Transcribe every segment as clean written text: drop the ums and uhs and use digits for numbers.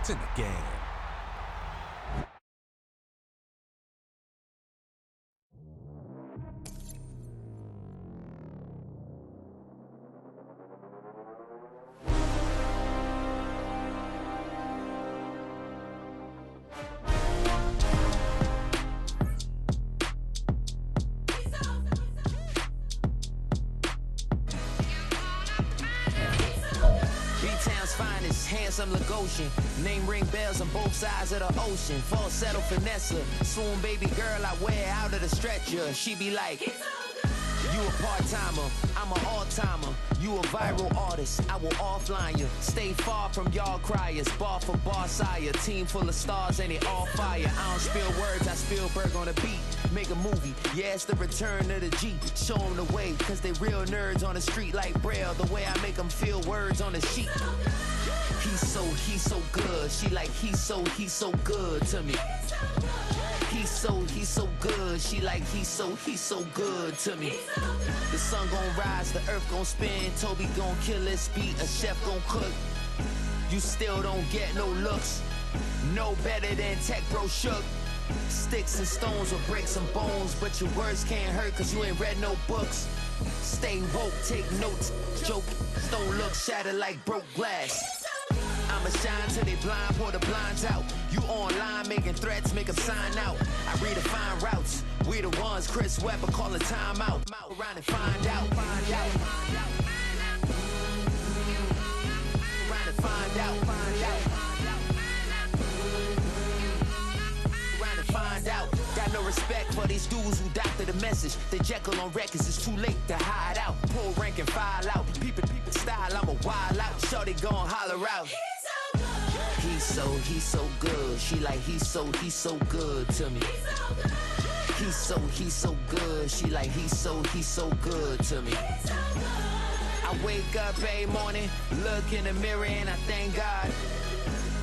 to the game. Finest, handsome Lagosian. Name ring bells on both sides of the ocean. Falsetto finesse, swoon baby girl I wear out of the stretcher. She be like, you a part-timer, I'm an all-timer. You a viral artist, I will offline you. Stay far from y'all criers, bar for bar sire. Team full of stars and it all fire. I don't spill words, I Spielberg on the beat. Make a movie, yeah, it's the return of the G. Show them the way, cause they real nerds on the street like Braille. The way I make them feel words on the sheet. He's so good. She like, he's so good to me. He's so good. She like, he's so good to me. The sun gon' rise, the earth gon' spin. Toby gon' kill this beat, a chef gon' cook. You still don't get no looks. No better than Tech Bro Shook. Sticks and stones will break some bones, but your words can't hurt cause you ain't read no books. Stay woke, take notes, joke. Don't look shattered like broke glass. I'ma shine till they blind, pour the blinds out. You online making threats, make them sign out. I redefine routes, we the ones Chris Webber calling time out. Around and find out, find out. Around and find out, find out. Around and find out. Got no respect for these dudes who doctor the message. They Jekyll on records, it's too late to hide out. Pull rank and file out. Peep style, I'm a wild out. Shorty gon' holler out. He's so good. She like, he's so good to me. He's so good. She like, he's so good to me. I wake up every morning, look in the mirror and I thank God.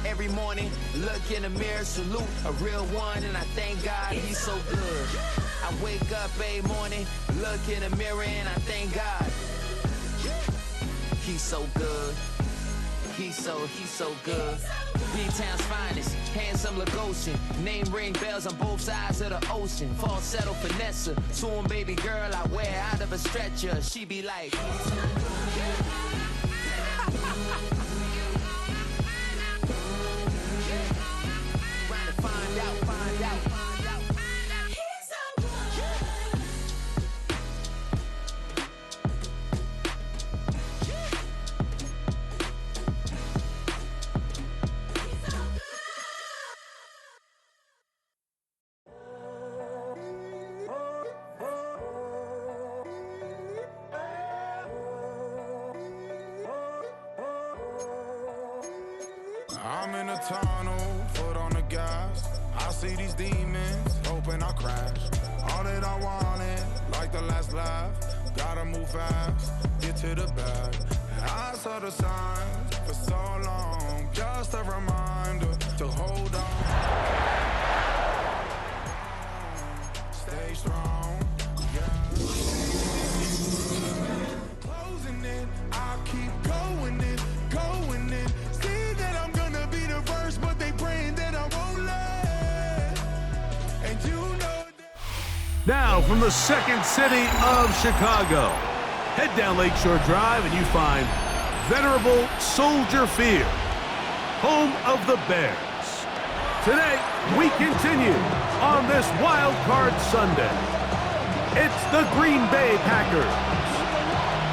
Every morning, look in the mirror, salute a real one and I thank God he's so good. I wake up every morning, look in the mirror and I thank God. He's so good. He's so good. B-Town's finest, handsome Lagosian. Name ring bells on both sides of the ocean. Falsetto finesse, swoon baby girl I wear out of a stretcher. She be like, trying to find out, find out. I'm in a tunnel, foot on the gas. I see these demons, hoping I crash. All that I wanted, like the last laugh. Gotta move fast, get to the bag. I saw the signs for so long, just a reminder to hold on. Stay strong, yeah. Closing in, I keep going in. See that I'm gonna be the first, but they praying that I won't let. And you know that. Now from the second city of Chicago, head down Lakeshore Drive and you find venerable Soldier Field, home of the Bears. Today, we continue on this Wild Card Sunday. It's the Green Bay Packers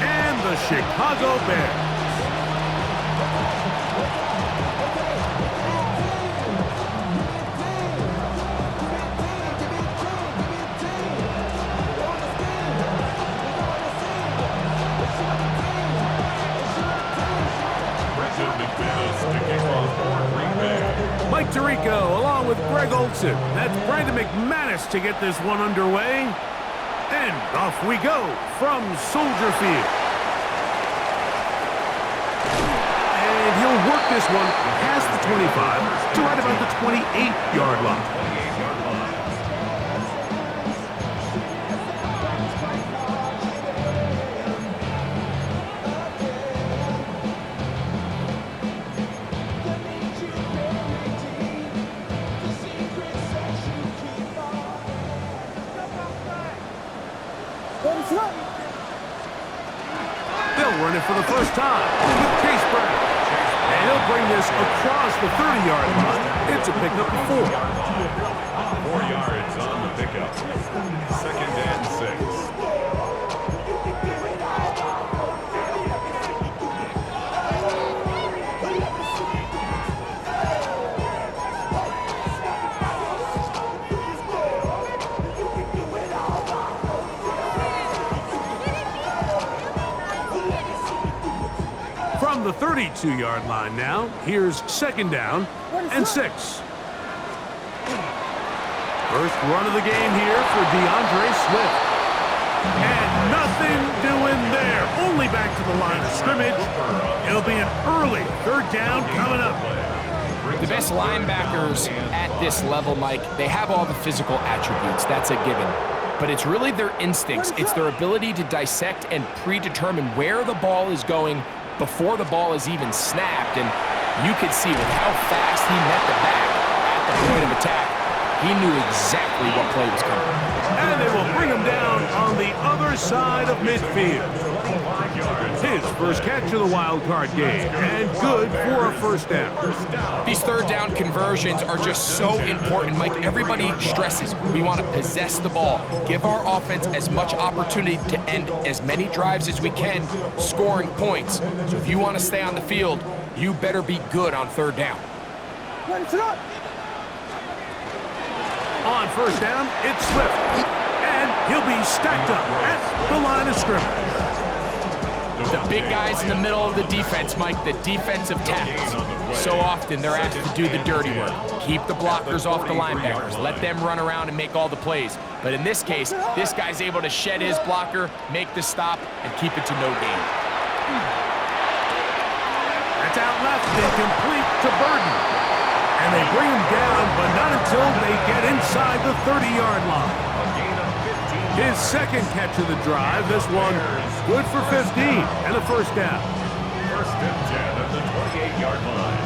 and the Chicago Bears. Mike Tirico along with Greg Olson. That's Brandon McManus to get this one underway. And off we go from Soldier Field. And he'll work this one past the 25 to right about the 28-yard line. They'll run it for the first time with Chase Brown. And he'll bring this across the 30-yard line. It's a pickup of 4. 4 yards on the pickup. 2nd and 6. From the 32-yard line now, here's 2nd down and 6. First run of the game here for DeAndre Swift. And nothing doing there. Only back to the line of scrimmage. It'll be an early 3rd down coming up. The best linebackers at this level, Mike, they have all the physical attributes. That's a given. But it's really their instincts. It's their ability to dissect and predetermine where the ball is going before the ball is even snapped. And you could see with how fast he met the back at the point of attack, he knew exactly what play was coming. And they will bring him down on the other side of midfield. His first catch of the wild card game, and good for a 1st down. These 3rd down conversions are just so important, Mike. Everybody stresses we want to possess the ball, give our offense as much opportunity to end as many drives as we can, scoring points. So if you want to stay on the field, you better be good on 3rd down. On 1st down, it's Swift. And he'll be stacked up at the line of scrimmage. The big guys in the middle of the defense, Mike, the defensive tackles. So often they're asked to do the dirty work. Keep the blockers off the linebackers. Let them run around and make all the plays. But in this case, this guy's able to shed his blocker, make the stop, and keep it to no gain. That's out left and complete to Burden. And they bring him down, but not until they get inside the 30-yard line. His 2nd catch of the drive, this one good for 15 and a 1st down. 1st and 10 at the 28-yard line.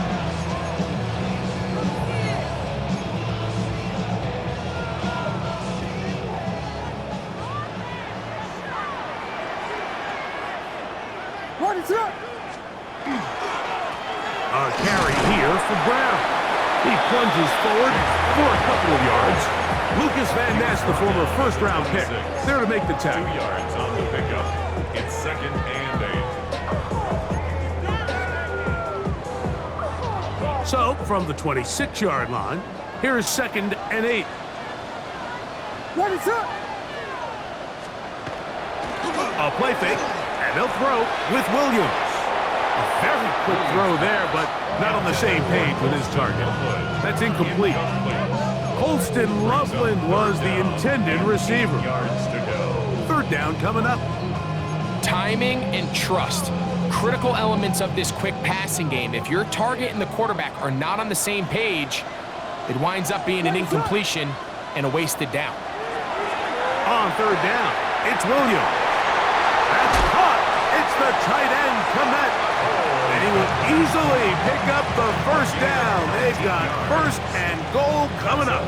A carry here for Brown. He plunges forward for a couple of yards. Lucas Van Ness, the former 1st-round pick, there to make the tackle. 2 yards on the pickup. It's 2nd and 8. So, from the 26-yard line, here is 2nd and 8. A play fake, and they'll throw with Williams. A very quick throw there, but not on the same page with his target. That's incomplete. Colston Loveland was the intended receiver. 3rd down coming up. Timing and trust, critical elements of this quick passing game. If your target and the quarterback are not on the same page, it winds up being an incompletion and a wasted down. On 3rd down, it's Williams. That's caught. It's the tight end, Komet. And he will easily pick up the 1st down. They've got 1st and goal coming up.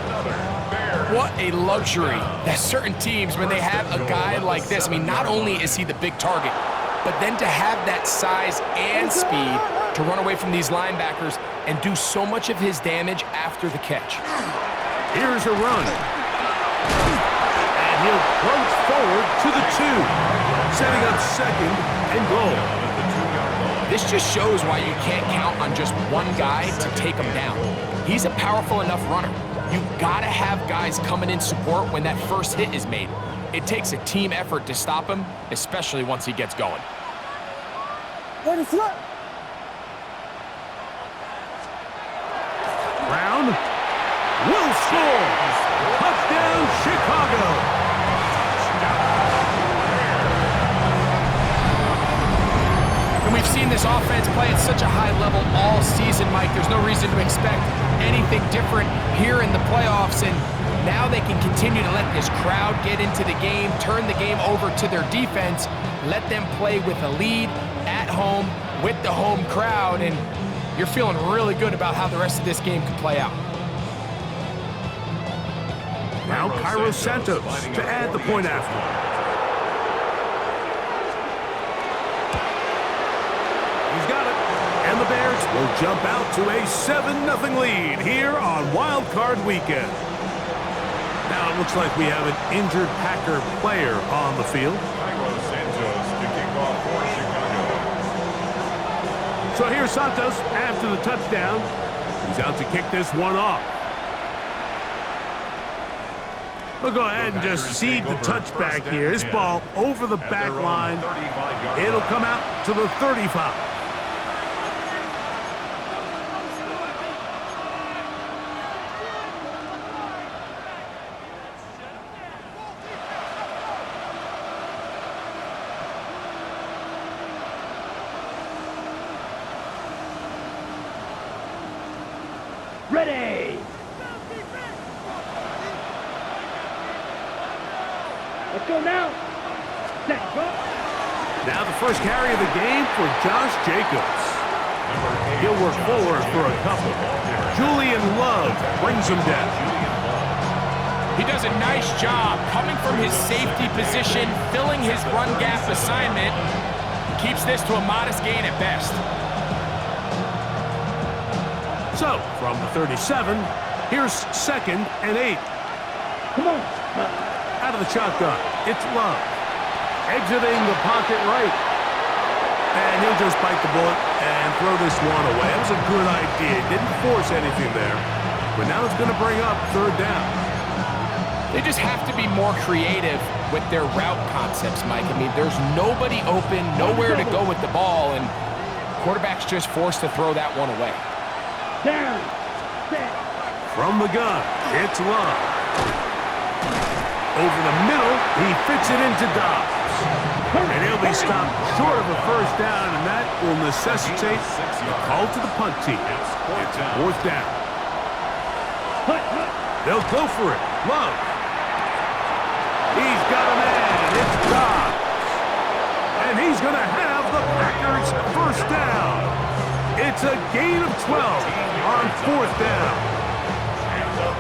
What a luxury that certain teams, when they have a guy like this, I mean, not only is he the big target, but then to have that size and speed to run away from these linebackers and do so much of his damage after the catch. Here's a run. And he'll plunge forward to the 2, setting up 2nd and goal. This just shows why you can't count on just one guy to take him down. He's a powerful enough runner. You've got to have guys coming in support when that first hit is made. It takes a team effort to stop him, especially once he gets going. Brown will score. Touchdown, Chicago. We've seen this offense play at such a high level all season, Mike. There's no reason to expect anything different here in the playoffs, and now they can continue to let this crowd get into the game, turn the game over to their defense, let them play with a lead at home with the home crowd, and you're feeling really good about how the rest of this game could play out. Now Cairo Santos to add the point after. will jump out to a 7-0 lead here on Wild Card Weekend. Now it looks like we have an injured Packer player on the field. To kick off for Chicago. So here's Santos after the touchdown. He's out to kick this one off. We'll go ahead and just seed the touchback here. This ball over the back line. It'll come out to the 35. Ready! Let's go now! Set, go! Now the first carry of the game for Josh Jacobs. He'll work forward for a couple. Julian Love brings him down. He does a nice job coming from his safety position, filling his run gap assignment, keeps this to a modest gain at best. So, from the 37, here's 2nd and 8. Come on! Out of the shotgun, it's Love. Exiting the pocket right. And he'll just bite the bullet and throw this one away. That was a good idea. Didn't force anything there. But now it's going to bring up 3rd down. They just have to be more creative with their route concepts, Mike. I mean, there's nobody open, nowhere to go with the ball, and quarterback's just forced to throw that one away. Down! Set! From the gun, it's Love. Over the middle, he fits it into Dobbs. And he'll be stopped short of a 1st down, and that will necessitate a call to the punt team. It's 4th down. They'll go for it. Love. He's got a man. It's Dobbs. And he's going to have the Packers' 1st down. It's a gain of 12 on 4th down.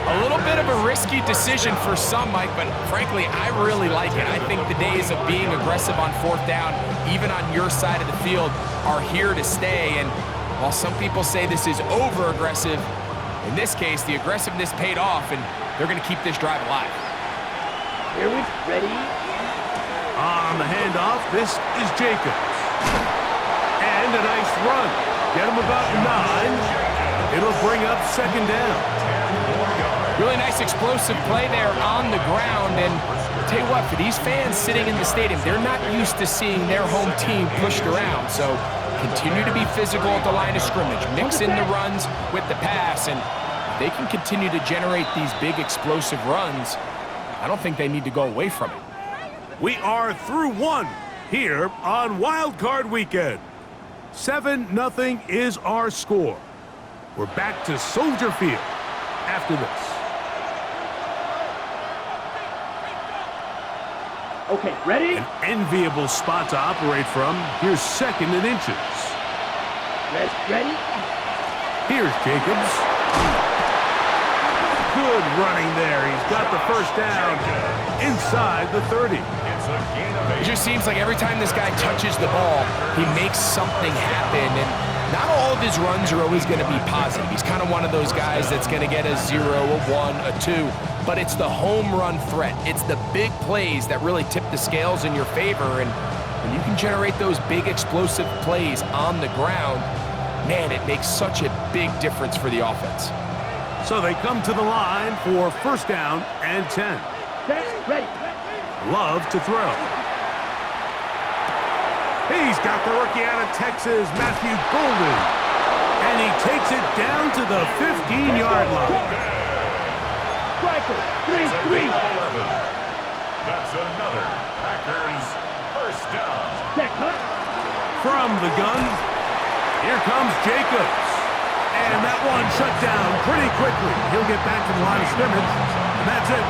A little bit of a risky decision for some, Mike, but frankly, I really like it. I think the days of being aggressive on 4th down, even on your side of the field, are here to stay. And while some people say this is over-aggressive, in this case, the aggressiveness paid off, and they're going to keep this drive alive. Here we ready? On the handoff, this is Jacobs. And a nice run. Get him about 9. It'll bring up 2nd down. Really nice explosive play there on the ground, and I'll tell you what, for these fans sitting in the stadium, they're not used to seeing their home team pushed around, so continue to be physical at the line of scrimmage, mix in the runs with the pass, and if they can continue to generate these big explosive runs, I don't think they need to go away from it. We are through 1 here on Wild Card Weekend. 7-0 is our score. We're back to Soldier Field after this. Okay, ready? An enviable spot to operate from. Here's 2nd and inches. Ready? Here's Jacobs. Good running there. He's got the 1st down inside the 30. It just seems like every time this guy touches the ball, he makes something happen, and not all of his runs are always going to be positive. He's kind of one of those guys that's going to get a 0, a 1, a 2, but it's the home run threat. It's the big plays that really tip the scales in your favor, and when you can generate those big explosive plays on the ground, man, it makes such a big difference for the offense. So they come to the line for 1st down and 10. Set, ready. Love to throw. He's got the rookie out of Texas, Matthew Golden. And he takes it down to the 15-yard line. Striker, 3-3. That's another Packers 1st down. Set, cut. From the gun, here comes Jacobs. And that one shut down pretty quickly. He'll get back to the line of scrimmage, and that's it.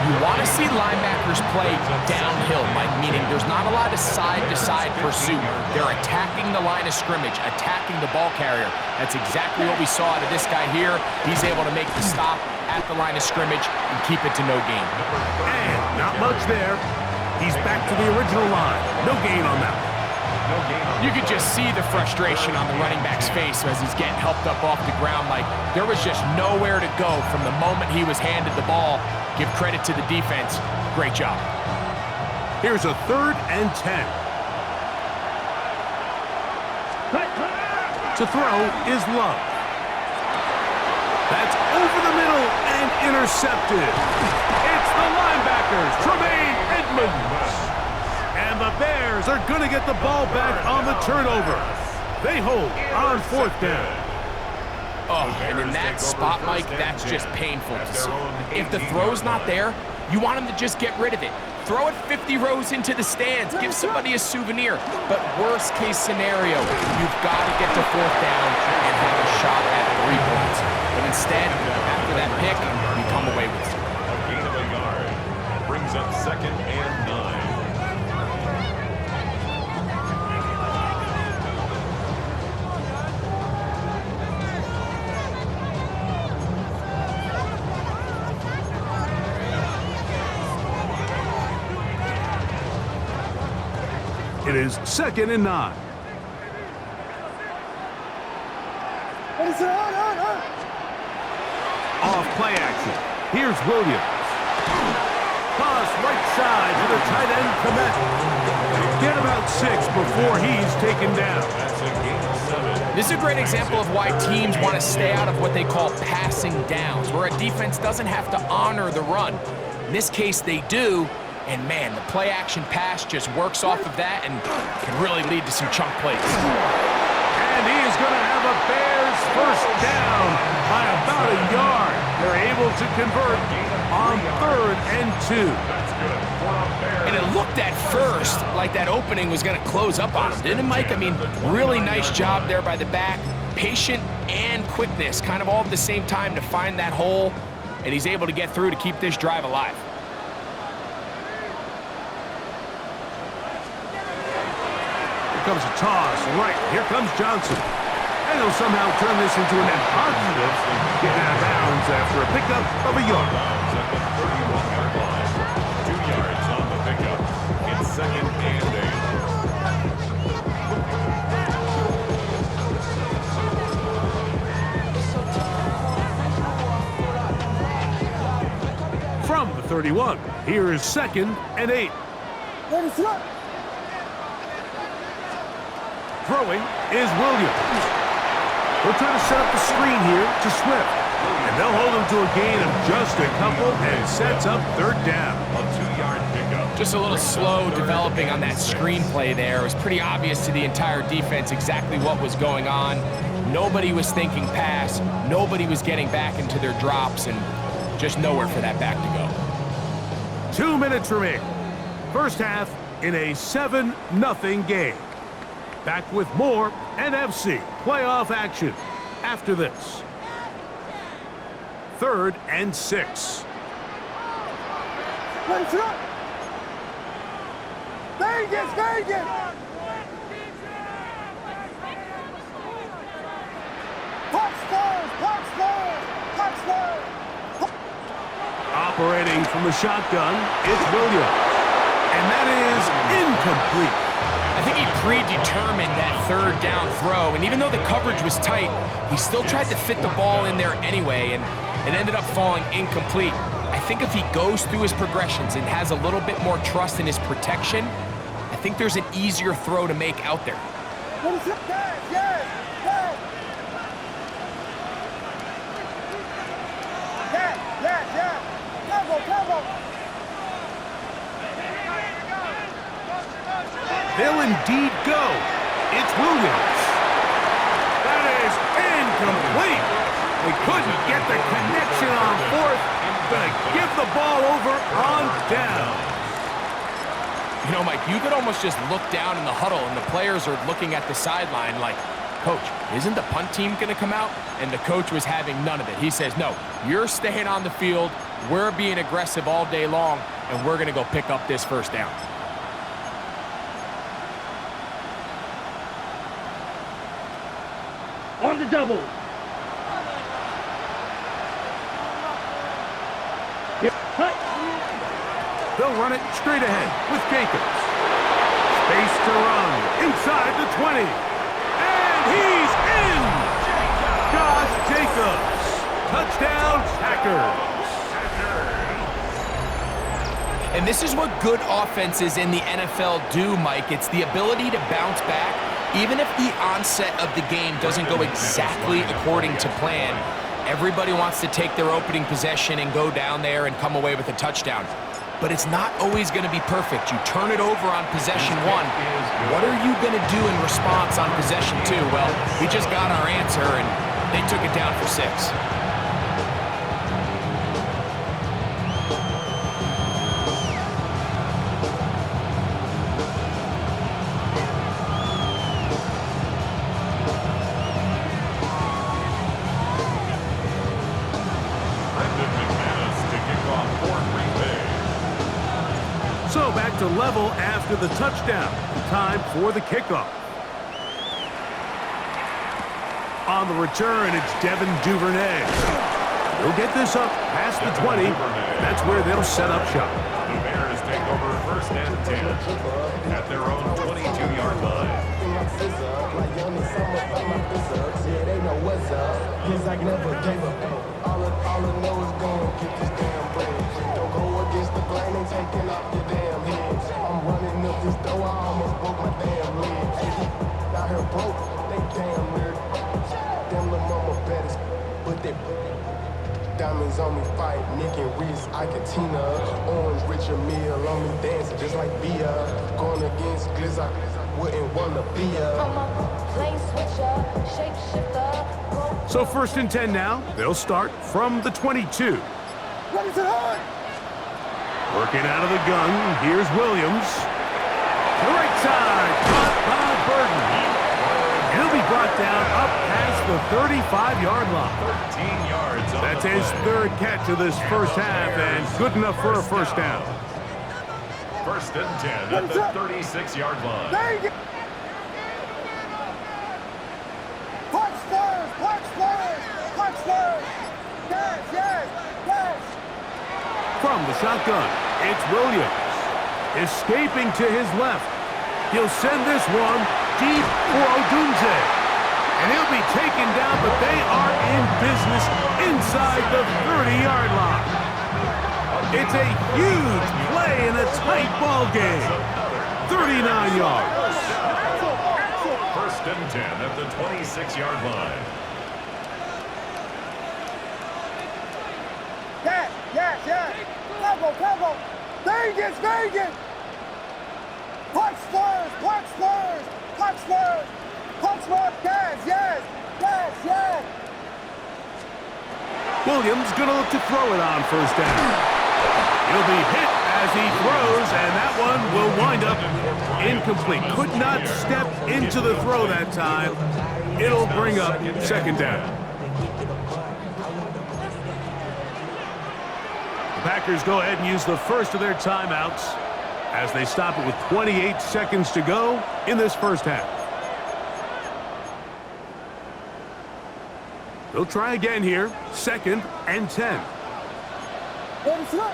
You want to see linebackers play downhill, Mike, meaning there's not a lot of side-to-side pursuit. They're attacking the line of scrimmage, attacking the ball carrier. That's exactly what we saw out of this guy here. He's able to make the stop at the line of scrimmage and keep it to no gain. And not much there. He's back to the original line. No gain on that. You could just see the frustration on the running back's face as he's getting helped up off the ground. Like, there was just nowhere to go from the moment he was handed the ball. Give credit to the defense. Great job. Here's a 3rd and 10. To throw is Love. That's over the middle and intercepted. It's the linebackers, Tremaine Edmonds. And the Bears are going to get the ball back on the turnover. They hold on 4th down. Oh, and in that spot, Mike, that's just painful to see. If the throw's not there, you want him to just get rid of it. Throw it 50 rows into the stands. Give somebody a souvenir. But worst case scenario, you've got to get to 4th down and have a shot at 3 points. But instead, after that pick, you come away with 0. A gain of a yard. Brings up 2nd and 9. It is 2nd and 9. Off play action. Here's Williams. Toss right side to the tight end, Komet. Get about 6 before he's taken down. That's a gain of 7. This is a great example of why teams want to stay out of what they call passing downs, where a defense doesn't have to honor the run. In this case, they do. And man, the play-action pass just works off of that and can really lead to some chunk plays. And he is going to have a Bears 1st down by about a yard. They're able to convert on 3rd and 2. And it looked at first like that opening was going to close up on him, didn't it, Mike? I mean, really nice job there by the back. Patient and quickness, kind of all at the same time to find that hole. And he's able to get through to keep this drive alive. Comes a toss right. Here comes Johnson. And he'll somehow turn this into an positive. Get out of bounds after a pickup of a yard. At the 31-yard line. 2 yards on the pickup. It's 2nd and 8. From the 31, here is 2nd and 8. Throwing is Williams. We're trying to set up the screen here to Swift. And they'll hold him to a gain of just a couple and sets up 3rd down. A 2-yard pickup. Just a little slow developing on that screenplay there. It was pretty obvious to the entire defense exactly what was going on. Nobody was thinking pass. Nobody was getting back into their drops, and just nowhere for that back to go. 2 minutes remaining. First half in a 7-0 game. Back with more NFC playoff action after this. 3rd and 6. Vegas! Operating from the shotgun, it's Williams. And that is incomplete. I think he predetermined that 3rd down throw, and even though the coverage was tight, he still tried to fit the ball in there anyway, and it ended up falling incomplete. I think if he goes through his progressions and has a little bit more trust in his protection, I think there's an easier throw to make out there. They'll indeed go. It's Williams. That is incomplete. They couldn't get the connection on 4th. Gonna give the ball over on down. You know, Mike, you could almost just look down in the huddle, and the players are looking at the sideline like, Coach, isn't the punt team going to come out? And the coach was having none of it. He says, no, you're staying on the field. We're being aggressive all day long, and we're going to go pick up this 1st down. On the double. They'll run it straight ahead with Jacobs. Space to run. inside the 20. And he's in! Josh Jacobs. Touchdown, Packers. And this is what good offenses in the NFL do, Mike. It's the ability to bounce back, even if the onset of the game doesn't go exactly according to plan. Everybody wants to take their opening possession and go down there and come away with a touchdown. But it's not always going to be perfect. You turn it over on possession 1. What are you going to do in response on possession 2? Well, we just got our answer, and they took it down for 6. So back to level after the touchdown. Time for the kickoff. On the return, it's Devin Duvernay. He'll get this up past the 20. That's where they'll set up shop. The Bears take over 1st and 10 at their own 22-yard line. Taking off your damn heads. I'm running up this door, I almost broke my damn legs. Out here broke, they damn weird. Them little mama betters, but they diamonds on me fight, Nick and Reese, Iketina. Orange Richard Mill on me dancing just like Bia. Going against Glizz, I wouldn't wanna be I'm a lane switcher, shapeshifter. So 1st and 10 now. They'll start from the 22. Ready to hunt! Working out of the gun, here's Williams. To the right side, caught by Burton. He'll be brought down up past the 35-yard line. 13 yards on That's the his play. 3rd catch of this first half, and good enough for a first down. 1st and 10 at the 36-yard line. There you go! Punch first! Punch first! Punch first! Yes, yes, yes! From the shotgun, it's Williams. Escaping to his left. He'll send this one deep for Odunze. And he'll be taken down, but they are in business inside the 30-yard line. It's a huge play in a tight ball game. 39 yards. 1st and 10 at the 26-yard line. Yes, yes, yes! Cover, cover! Vegas, Vegas! Punch first! Punch first! Punch first! Punch first! Yes, yes! Yes, yes! Williams gonna look to throw it on 1st down. He'll be hit as he throws, and that one will wind up incomplete. Could not step into the throw that time. It'll bring up 2nd down. The Packers go ahead and use the first of their timeouts as they stop it with 28 seconds to go in this first half. They'll try again here. 2nd and 10. Ready, slip!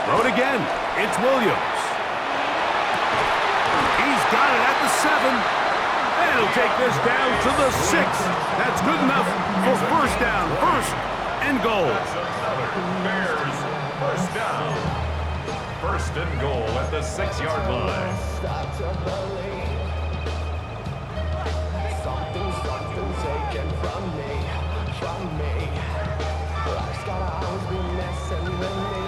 Throw it again. It's Williams. He's got it at the 7. And he'll take this down to the 6. That's good enough for 1st down. 1st and goal. That's another Bears 1st down. 1st and goal at the 6-yard line. Something taken from me. Life's gotta always be messing with me.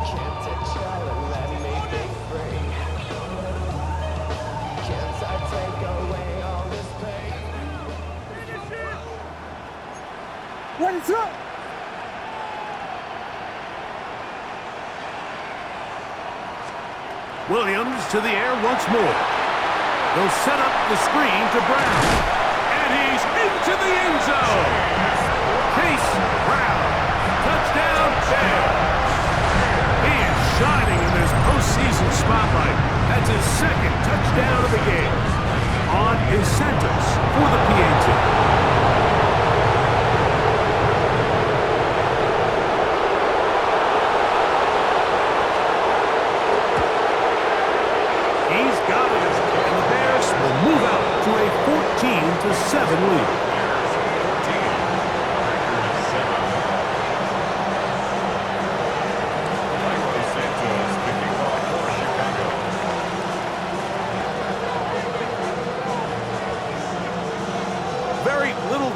Can't take child and let me be free. Can't I take away all this pain? Ready, slip! Williams to the air once more. He'll set up the screen to Brown. And he's into the end zone. Chase Brown. Touchdown, Bears. He is shining in this postseason spotlight. That's his 2nd touchdown of the game. On his sentence for the PAT.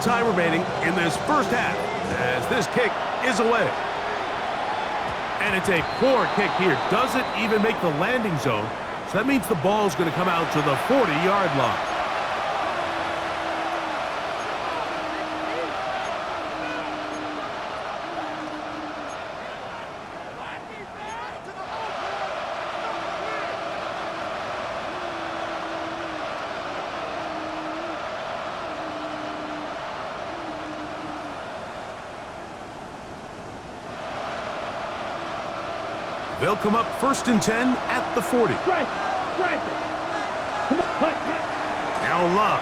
time remaining in this first half as this kick is away. And it's a poor kick here. Doesn't even make the landing zone. So that means the ball's going to come out to the 40-yard line. They'll come up 1st and 10 at the 40. Now Love.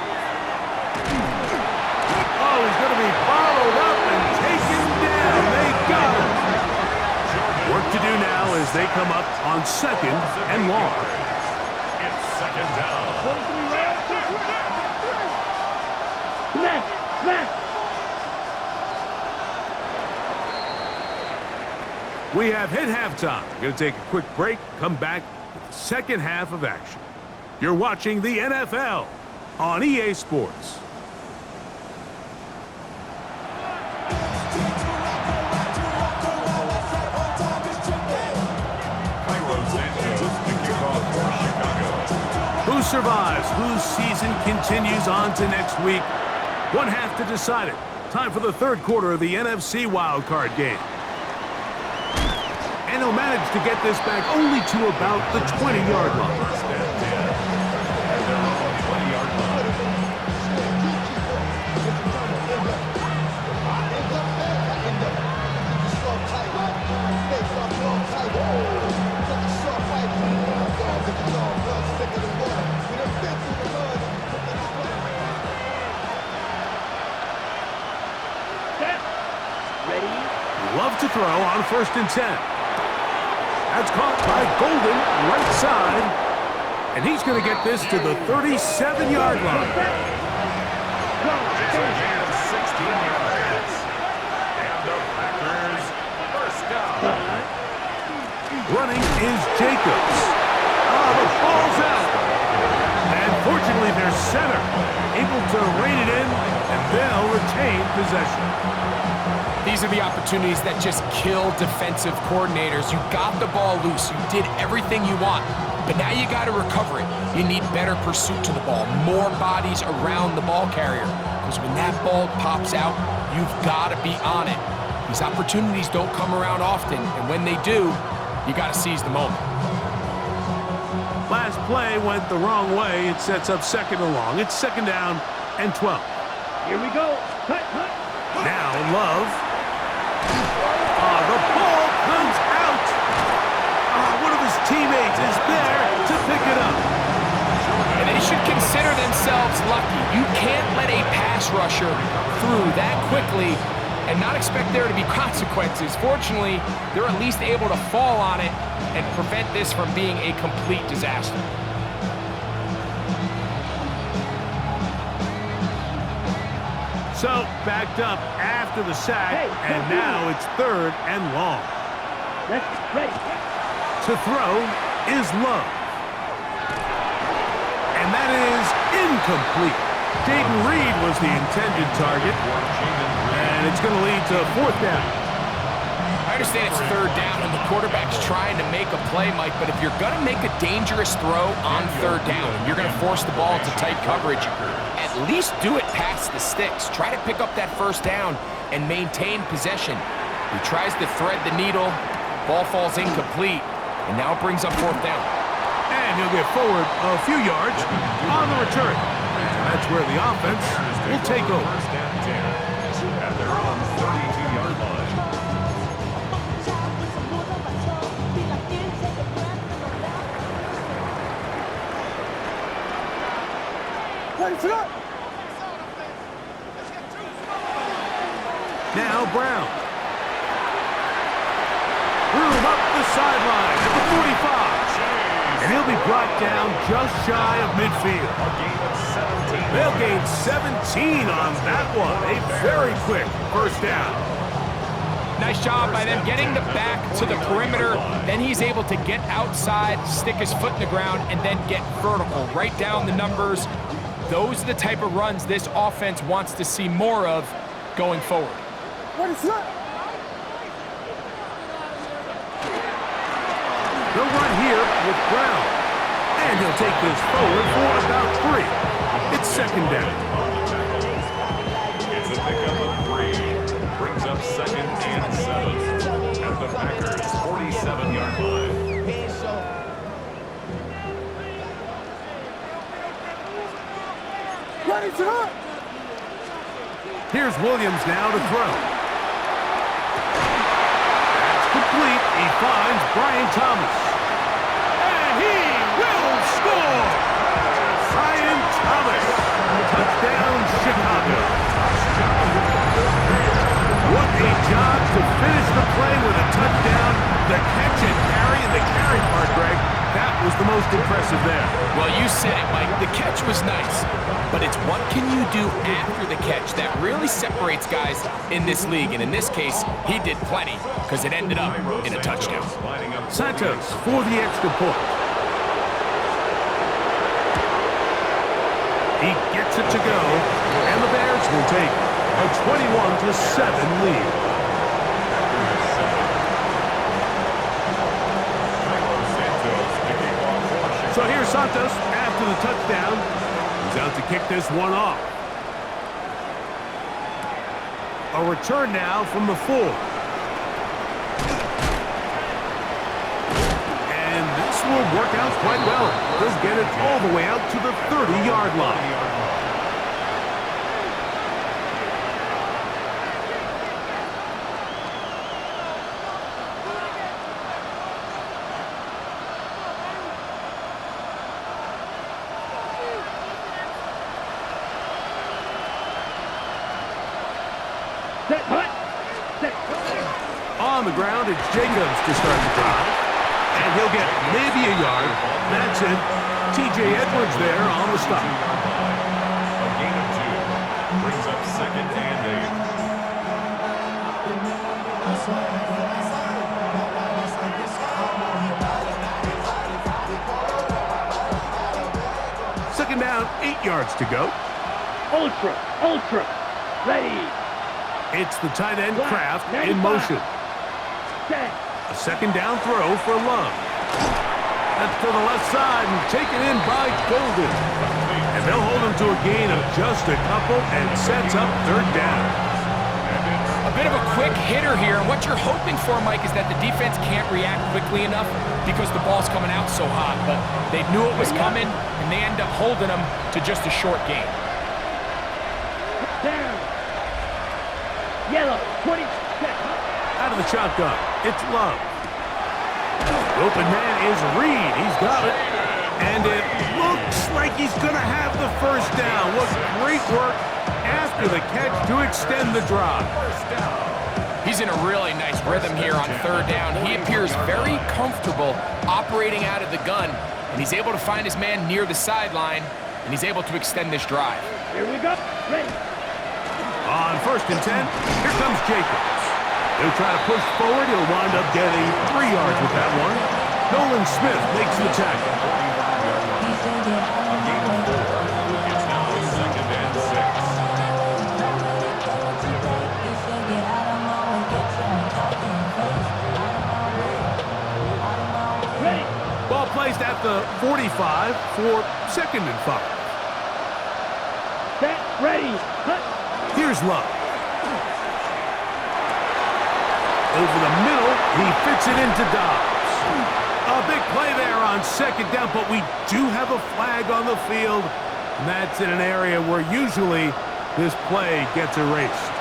Oh, he's going to be followed up and taken down. They got him. Work to do now as they come up on 2nd and long. It's 2nd down. We have hit halftime. We're going to take a quick break, come back with the second half of action. You're watching the NFL on EA Sports. Who survives? Whose season continues on to next week? One half to decide it. Time for the third quarter of the NFC wildcard game. And he'll manage to get this back only to about the 20-yard line. Love to throw on 1st and 10. That's caught by Golden, right side. And he's going to get this to the 37-yard line. 16 yards. And the Packers, 1st down. Running is Jacobs. Oh, the ball's out. And fortunately, their center able to rein it in, and they'll retain possession. These are the opportunities that just kill defensive coordinators. You got the ball loose. You did everything you want. But now you got to recover it. You need better pursuit to the ball, more bodies around the ball carrier. Because when that ball pops out, you've got to be on it. These opportunities don't come around often. And when they do, you got to seize the moment. Last play went the wrong way. It sets up 2nd and long. It's 2nd down and 12. Here we go. Cut. Now Love. The ball comes out. One of his teammates is there to pick it up. And they should consider themselves lucky. You can't let a pass rusher through that quickly and not expect there to be consequences. Fortunately, they're at least able to fall on it and prevent this from being a complete disaster. So, backed up after the sack, and now it's 3rd and long. To throw is Love. And that is incomplete. Jaden Reed was the intended target, and it's going to lead to 4th down. I understand it's 3rd down and the quarterback's trying to make a play, Mike, but if you're going to make a dangerous throw on 3rd down, you're going to force the ball into tight coverage, at least do it past the sticks. Try to pick up that 1st down and maintain possession. He tries to thread the needle, ball falls incomplete, and now it brings up 4th down. And he'll get forward a few yards on the return. That's where the offense will take over. 1st and 10 at their own 32-yard line. Now Brown. Room up the sideline at the 45. And he'll be brought down just shy of midfield. They'll gain 17 on that one. A very quick 1st down. Nice job by them getting the back to the perimeter. Then he's able to get outside, stick his foot in the ground, and then get vertical. Right down the numbers. those are the type of runs this offense wants to see more of going forward. What is that? They'll run here with Brown. And he'll take this forward for about 3. It's second down. It's a pickup of 3. Brings up second and 7. At the Packers' 47-yard line. Ready to hit! Here's Williams now to throw. That's complete. He finds Brian Thomas. And he will score! Brian Thomas. Touchdown, Chicago. What a job to finish the play with a touchdown. The catch and carry, and the carry part, Greg, that was the most impressive there. Well, you said it, Mike. The catch was nice, but it's what can you do after the catch that really separates guys in this league. And in this case, he did plenty because it ended up in a touchdown. Santos for the extra point. He gets it to go, and the Bears will take a 21-7 lead. So here's Santos after the touchdown. He's out to kick this one off. A return now from the 4. And this will work out quite well. He'll get it all the way out to the 30-yard line. On the ground, it's Jacobs to start the drive. And he'll get maybe a yard. That's it. T.J. Edwards there on the stop. A gain of 2. Brings up second and 8. Second down, 8 yards to go. Ultra, ready. It's the tight end Kraft in motion. A second down throw for Love. That's to the left side and taken in by Golden. And they'll hold him to a gain of just a couple and sets up third down. A bit of a quick hitter here, and what you're hoping for, Mike, is that the defense can't react quickly enough because the ball's coming out so hot. But they knew it was coming, and they end up holding them to just a short gain. Down. Yellow, 20. Out of the shotgun, it's Love. Open man is Reed. He's got it. And it looks like he's going to have the first down. What great work after the catch to extend the drive. He's in a really nice rhythm here on third down. He appears very comfortable operating out of the gun, and he's able to find his man near the sideline, and he's able to extend this drive. Here we go. Ready. On 1st and 10, here comes Jacobs. He'll try to push forward. He'll wind up getting 3 yards with that one. Nolan Smith makes the tackle. A gain of 4. It's now second and 6. Ready. Ball placed at the 45 for 2nd and 5. Set. Ready. Cut. Here's Love. Over the middle, he fits it into Dobbs. A big play there on 2nd down, but we do have a flag on the field, and that's in an area where usually this play gets erased.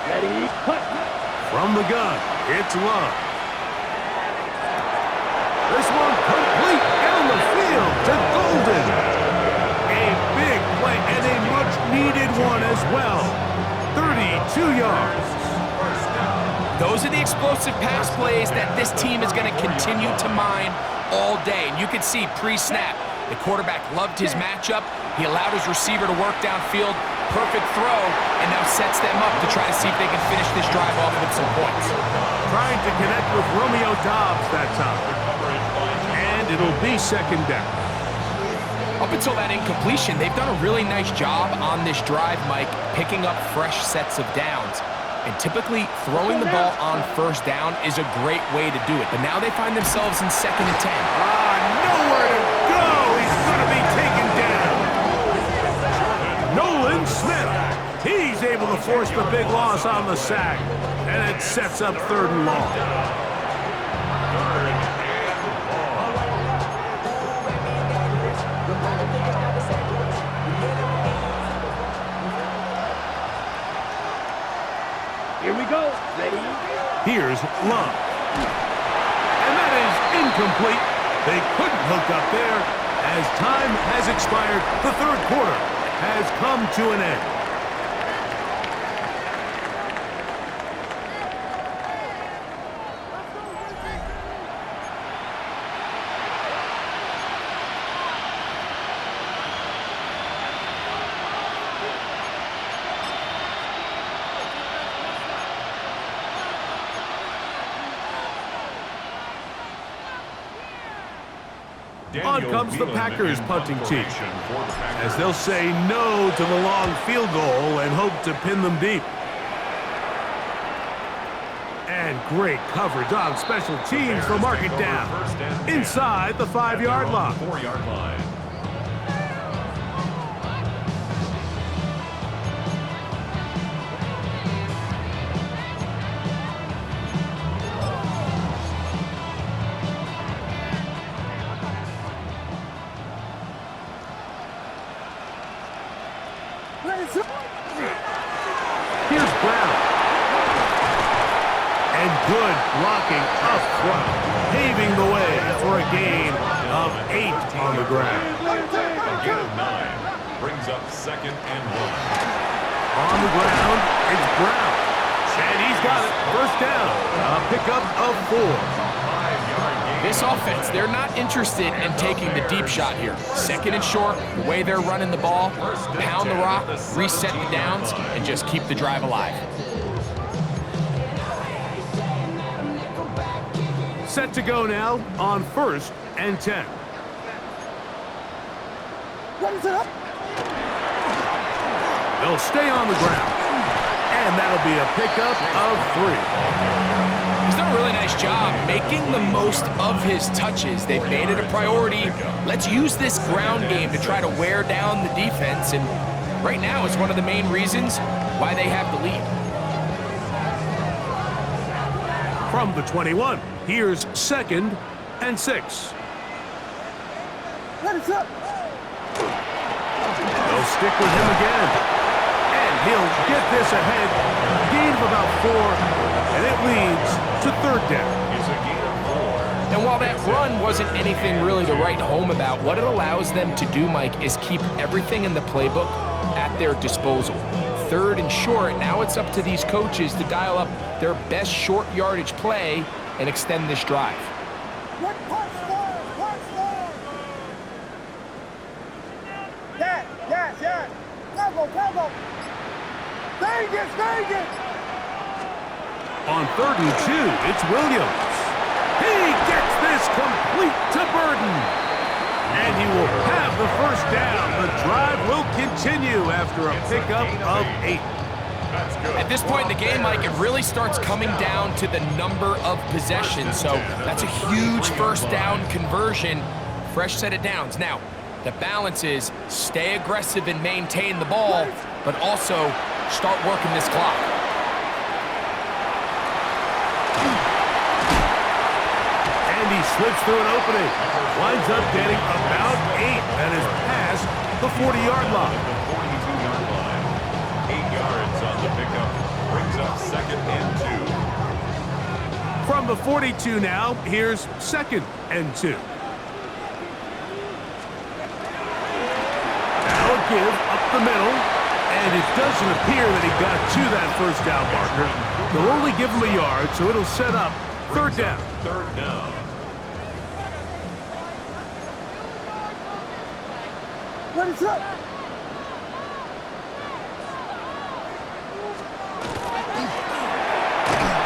Ready. Cut. From the gun, it's Love. This one complete down the field to Golden. A big play and a much-needed one as well. 32 yards. Those are the explosive pass plays that this team is going to continue to mine all day. And you can see pre-snap, the quarterback loved his matchup. He allowed his receiver to work downfield. Perfect throw, and now sets them up to try to see if they can finish this drive off with some points. Trying to connect with Romeo Dobbs that time. And it'll be second down. Up until that incompletion, they've done a really nice job on this drive, Mike, picking up fresh sets of downs. And typically, throwing the ball on first down is a great way to do it. But now they find themselves in 2nd and 10. Nowhere to go! He's going to be taken down! Nolan Smith. He's able to force the big loss on the sack. And it sets up 3rd and long. Here we go. Ready? Here's Love. And that is incomplete. They couldn't hook up there. As time has expired, the 3rd quarter has come to an end. On comes the Packers punting team, as they'll say no to the long field goal and hope to pin them deep. And great coverage on special teams to mark it down inside the 5-yard line. 4-yard line. Here's Brown. And good blocking up front, paving the way for a gain of 8 on the ground. A gain of 9 brings up 2nd and 1. On the ground, it's Brown. And he's got it. 1st down. A pickup of 4. 5-yard gain. This offense, they're not interested in taking the deep shot here. 2nd and short, the way they're running the ball, pound the rock, reset the downs, and just keep the drive alive. Set to go now on 1st and 10. They'll stay on the ground. And that'll be a pickup of 3. He's done a really nice job making the most of his touches. They've made it a priority. Let's use this ground game to try to wear down the defense. And right now, it's one of the main reasons why they have the lead. From the 21, here's 2nd and 6. They'll stick with him again. And he'll get this ahead. Gain of about 4, and it leads to 3rd down. It's a gain of 4. And while that run wasn't anything really to write home about, what it allows them to do, Mike, is keep everything in the playbook at their disposal. 3rd and short, now it's up to these coaches to dial up their best short yardage play and extend this drive. Yes. Combo. Vegas. On 3rd and 2, it's Williams. He gets this complete to Burden. And he will have the 1st down. The drive will continue after a pickup of 8. That's good. At this point in the game, Mike, it really starts coming down to the number of possessions. So that's a huge 1st down conversion. Fresh set of downs. Now, the balance is stay aggressive and maintain the ball, but also start working this clock. And he slips through an opening. Winds up getting about 8. That is past the 40-yard line. The 42-yard line. 8 yards on the pickup. Brings up 2nd and 2. From the 42 now, here's 2nd and 2. Now a give up the middle. And it doesn't appear that he got to that first down marker. They'll only give him a yard, so it'll set up third down. Third down. Ready, set.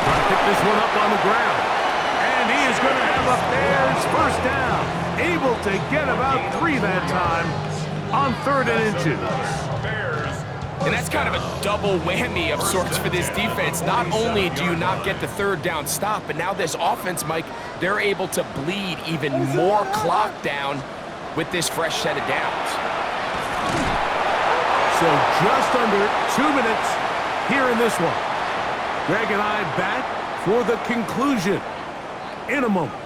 Trying to pick this one up on the ground. And he is going to have a Bears first down. Able to get about 3 that time on 3rd and 2. And that's kind of a double whammy of sorts for this defense. Not only do you not get the 3rd down stop, but now this offense, Mike, they're able to bleed even more clock down with this fresh set of downs. So just under 2 minutes here in this one. Greg and I back for the conclusion in a moment.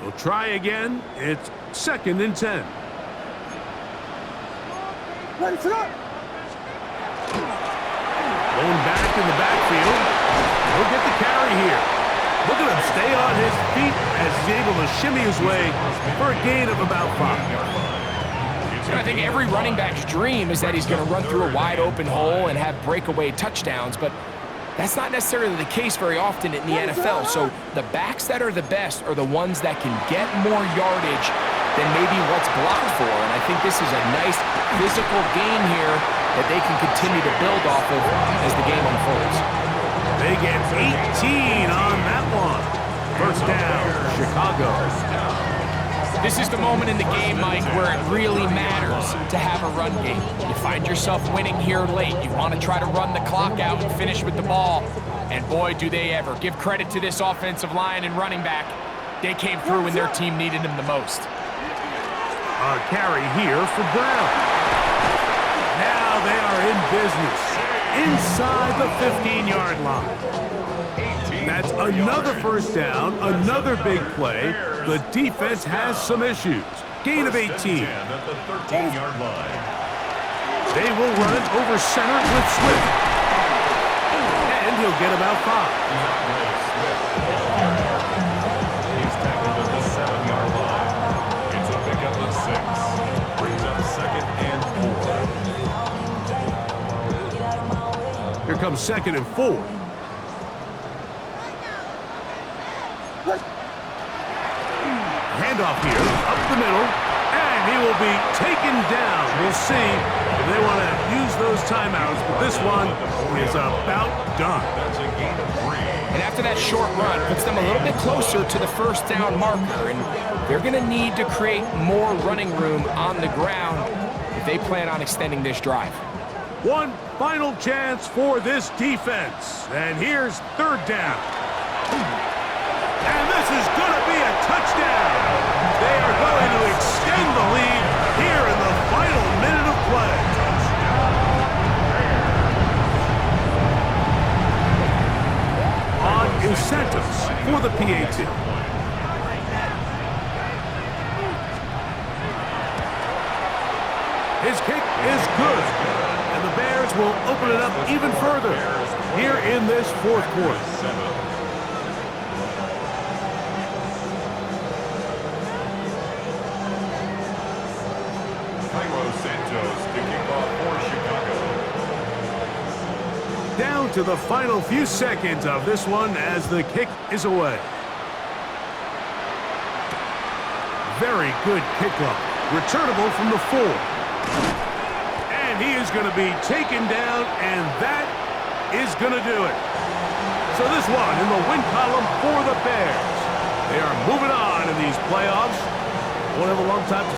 We'll try again. It's 2nd and 10. Ready, set. Going back in the backfield. He'll get the carry here. Look at him stay on his feet as he's able to shimmy his way for a gain of about 5. I think every running back's dream is that he's going to run through a wide open hole and have breakaway touchdowns, but that's not necessarily the case very often in the NFL. So the backs that are the best are the ones that can get more yardage than maybe what's blocked for. And I think this is a nice physical game here that they can continue to build off of as the game unfolds. They get 18 on that one. First down, Chicago. This is the moment in the game, Mike, where it really matters to have a run game. You find yourself winning here late. You want to try to run the clock out and finish with the ball. And boy, do they ever. Give credit to this offensive line and running back. They came through when their team needed them the most. A carry here for Brown. Now they are in business inside the 15-yard line. That's another first down, another big play. The defense has some issues. Gain of 18. At the 13-yard line. They will run it over center with Swift. And he'll get about 5. He's tackled at the 7-yard line. It's a pickup of 6. Brings up 2nd and 4. Here comes 2nd and 4. Handoff here, up the middle, and he will be taken down. We'll see if they want to use those timeouts, but this one is about done. That's a gain of 3. And after that short run, puts them a little bit closer to the first down marker, and they're going to need to create more running room on the ground if they plan on extending this drive. One final chance for this defense, and here's 3rd down. And this is going to be a touchdown. They are going to extend the lead here in the final minute of play. On incentives for the PAT. His kick is good, and the Bears will open it up even further here in this 4th quarter. Down to the final few seconds of this one as the kick is away. Very good kickoff. Returnable from the 4. And he is going to be taken down, and that is going to do it. So this one in the win column for the Bears. They are moving on in these playoffs. Won't have a long time to